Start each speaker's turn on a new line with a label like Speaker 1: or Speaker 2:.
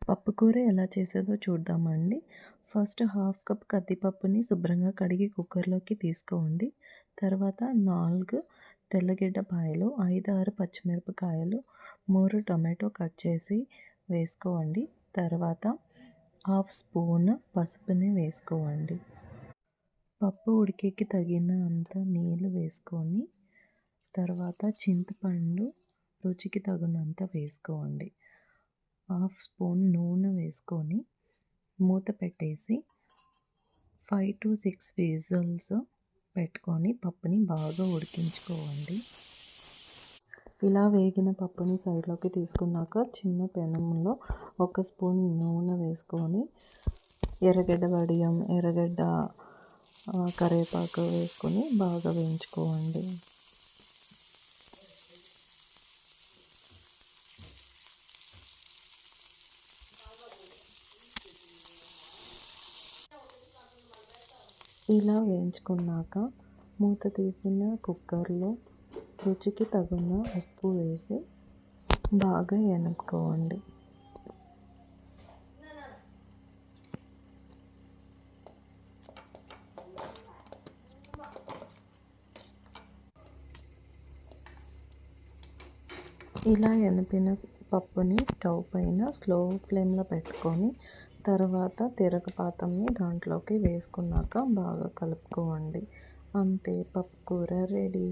Speaker 1: పప్పు కూర ఎలా చేసేదో చూద్దామండి. ఫస్ట్ హాఫ్ కప్ కందిపప్పుని శుభ్రంగా కడిగి కుక్కర్‌లోకి తీసుకోండి. తర్వాత 4 తెల్లగడ్డపాయలు, 5, 6 పచ్చిమిరపకాయలు, 3 టొమాటో కట్ చేసి వేసుకోండి. తర్వాత హాఫ్ స్పూన్ పసుపుని వేసుకోండి. పప్పు ఉడికేకి తగినంత నీళ్ళు వేసుకొని తర్వాత చింతపండు రుచికి తగినంత వేసుకోండి. హాఫ్ స్పూన్ నూనె వేసుకొని మూత పెట్టేసి 5 to 6 విజిల్స్ పెట్టుకొని పప్పుని బాగా ఉడికించుకోండి. ఇలా వేగిన పప్పుని సైడ్లోకి తీసుకున్నాక చిన్న పెనంలో 1 స్పూన్ నూనె వేసుకొని ఎర్రగడ్డ వడియం, ఎర్రగడ్డ కరివేపాకు వేసుకొని బాగా వేయించుకోండి. ఇలా వేయించుకున్నాక మూత తీసిన కుక్కర్లో రుచికి తగిన ఉప్పు వేసి బాగా ఎనుక్కోండి. ఇలా ఎనిపిన పప్పుని స్టవ్ పైన స్లో ఫ్లేమ్లో పెట్టుకొని తర్వాత తిరగపాతంని దాంట్లోకి వేసుకున్నాక బాగా కలుపుకోండి. అంతే, పప్పు కూర రెడీ.